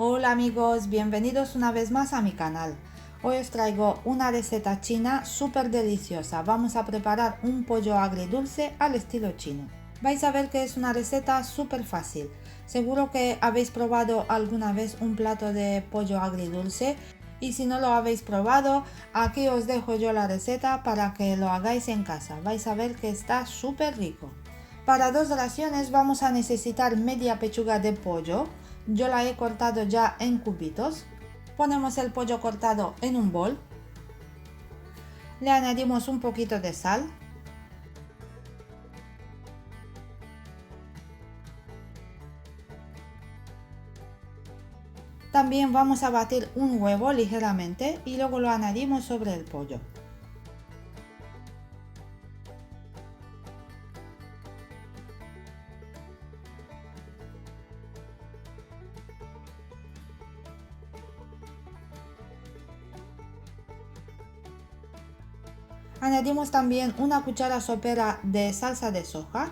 Hola amigos, bienvenidos una vez más a mi canal. Hoy os traigo una receta china súper deliciosa. Vamos a preparar un pollo agridulce al estilo chino. Vais a ver que es una receta súper fácil. Seguro que habéis probado alguna vez un plato de pollo agridulce y si no lo habéis probado, aquí os dejo yo la receta para que lo hagáis en casa. Vais a ver que está súper rico. Para 2 raciones vamos a necesitar media pechuga de pollo. Yo la he cortado ya en cubitos. Ponemos el pollo cortado en un bol. Le añadimos un poquito de sal. También vamos a batir un huevo ligeramente y luego lo añadimos sobre el pollo. Añadimos también una cuchara sopera de salsa de soja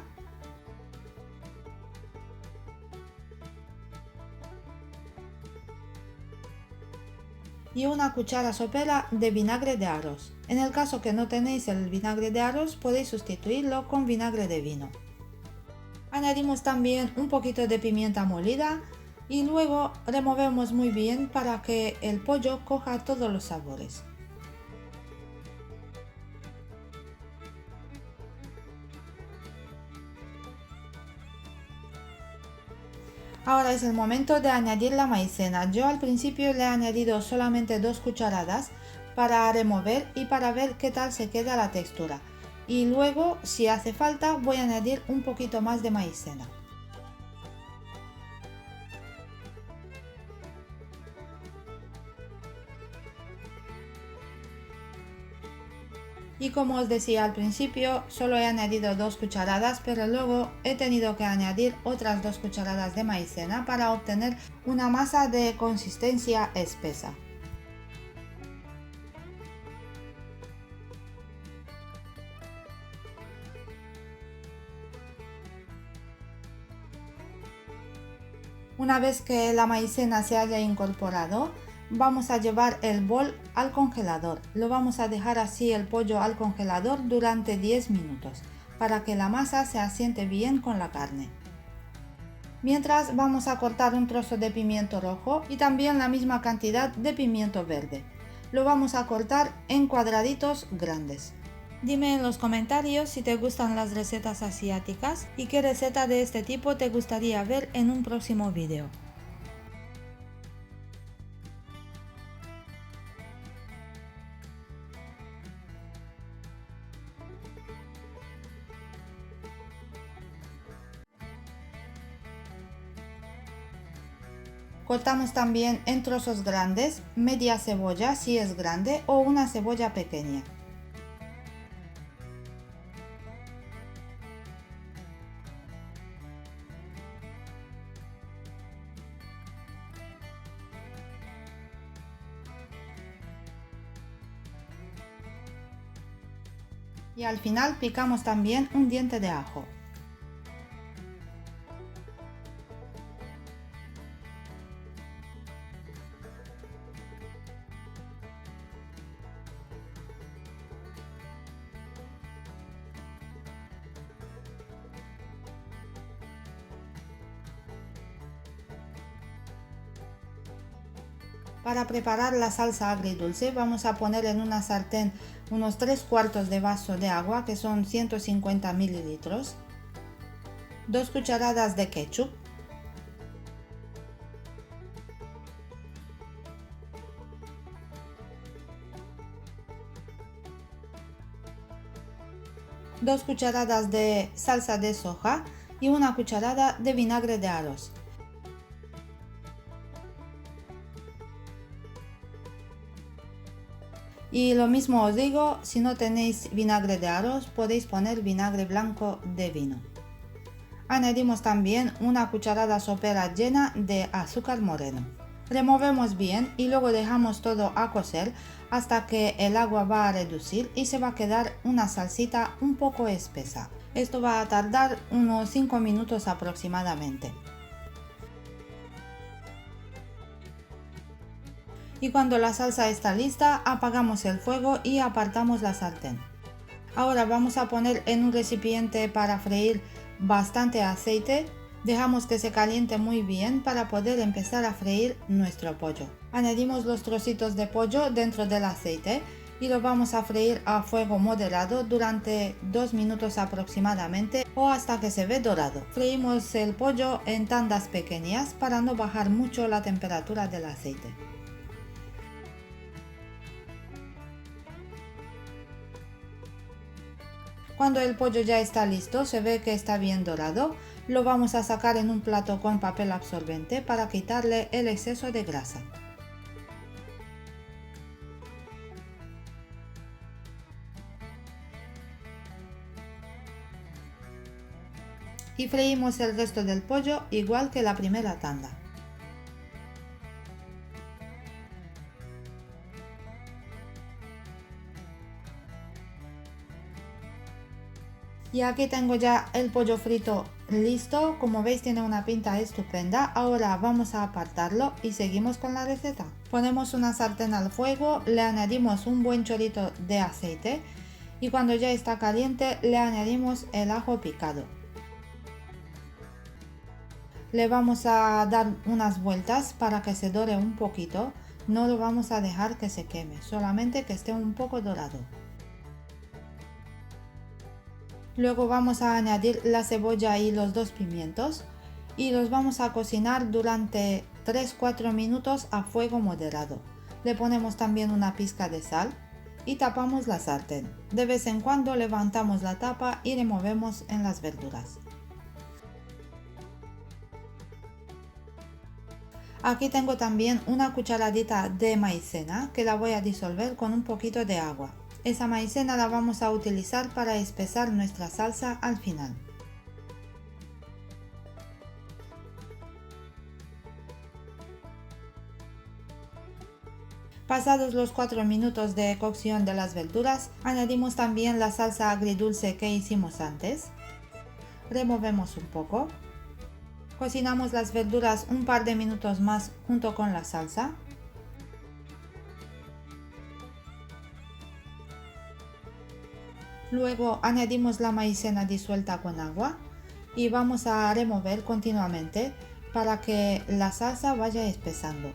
y una cuchara sopera de vinagre de arroz. En el caso que no tenéis el vinagre de arroz, podéis sustituirlo con vinagre de vino. Añadimos también un poquito de pimienta molida y luego removemos muy bien para que el pollo coja todos los sabores. Ahora es el momento de añadir la maicena. Yo al principio le he añadido solamente 2 cucharadas para remover y para ver qué tal se queda la textura. Y luego, si hace falta, voy a añadir un poquito más de maicena. Y como os decía al principio, solo he añadido 2 cucharadas, pero luego he tenido que añadir otras 2 cucharadas de maicena para obtener una masa de consistencia espesa. Una vez que la maicena se haya incorporado, vamos a llevar el bol al congelador. Lo vamos a dejar así el pollo al congelador durante 10 minutos para que la masa se asiente bien con la carne. Mientras vamos a cortar un trozo de pimiento rojo y también la misma cantidad de pimiento verde. Lo vamos a cortar en cuadraditos grandes. Dime en los comentarios si te gustan las recetas asiáticas y qué receta de este tipo te gustaría ver en un próximo vídeo. Cortamos también en trozos grandes, media cebolla si es grande o una cebolla pequeña. Y al final picamos también un diente de ajo. Para preparar la salsa agridulce vamos a poner en una sartén unos 3 cuartos de vaso de agua, que son 150 mililitros, 2 cucharadas de ketchup, dos cucharadas de salsa de soja y una cucharada de vinagre de arroz. Y lo mismo os digo, si no tenéis vinagre de arroz, podéis poner vinagre blanco de vino. Añadimos también una cucharada sopera llena de azúcar moreno. Removemos bien y luego dejamos todo a cocer hasta que el agua va a reducir y se va a quedar una salsita un poco espesa. Esto va a tardar unos 5 minutos aproximadamente. Y cuando la salsa está lista, apagamos el fuego y apartamos la sartén. Ahora vamos a poner en un recipiente para freír bastante aceite. Dejamos que se caliente muy bien para poder empezar a freír nuestro pollo. Añadimos los trocitos de pollo dentro del aceite y lo vamos a freír a fuego moderado durante 2 minutos aproximadamente o hasta que se ve dorado. Freímos el pollo en tandas pequeñas para no bajar mucho la temperatura del aceite. Cuando el pollo ya está listo, se ve que está bien dorado, lo vamos a sacar en un plato con papel absorbente para quitarle el exceso de grasa. Y freímos el resto del pollo igual que la primera tanda. Y aquí tengo ya el pollo frito listo, como veis tiene una pinta estupenda. Ahora vamos a apartarlo y seguimos con la receta. Ponemos una sartén al fuego, le añadimos un buen chorrito de aceite y cuando ya está caliente le añadimos el ajo picado. Le vamos a dar unas vueltas para que se dore un poquito, no lo vamos a dejar que se queme, solamente que esté un poco dorado. Luego vamos a añadir la cebolla y los 2 pimientos y los vamos a cocinar durante 3-4 minutos a fuego moderado. Le ponemos también una pizca de sal y tapamos la sartén. De vez en cuando levantamos la tapa y removemos en las verduras. Aquí tengo también una cucharadita de maicena que la voy a disolver con un poquito de agua. Esa maicena la vamos a utilizar para espesar nuestra salsa al final. Pasados los 4 minutos de cocción de las verduras, añadimos también la salsa agridulce que hicimos antes. Removemos un poco. Cocinamos las verduras un par de minutos más junto con la salsa. Luego añadimos la maicena disuelta con agua y vamos a remover continuamente para que la salsa vaya espesando.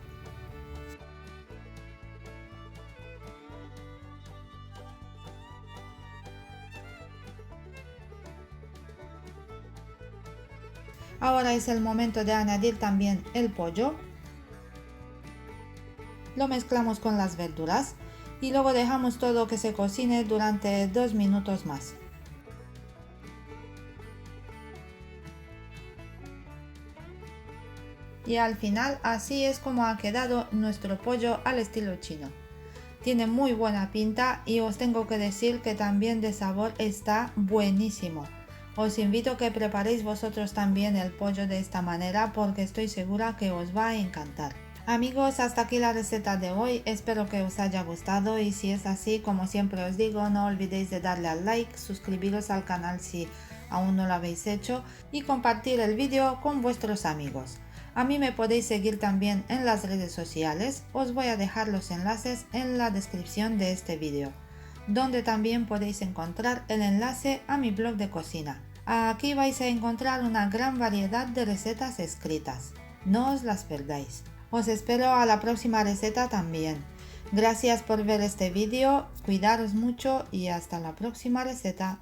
Ahora es el momento de añadir también el pollo. Lo mezclamos con las verduras y luego dejamos todo que se cocine durante 2 minutos más. Y al final así es como ha quedado nuestro pollo al estilo chino. Tiene muy buena pinta y os tengo que decir que también de sabor está buenísimo. Os invito a que preparéis vosotros también el pollo de esta manera porque estoy segura que os va a encantar. Amigos, hasta aquí la receta de hoy, espero que os haya gustado y si es así, como siempre os digo, no olvidéis de darle al like, suscribiros al canal si aún no lo habéis hecho y compartir el vídeo con vuestros amigos. A mí me podéis seguir también en las redes sociales, os voy a dejar los enlaces en la descripción de este vídeo, donde también podéis encontrar el enlace a mi blog de cocina. Aquí vais a encontrar una gran variedad de recetas escritas, no os las perdáis. Os espero a la próxima receta también. Gracias por ver este vídeo, cuidaros mucho y hasta la próxima receta.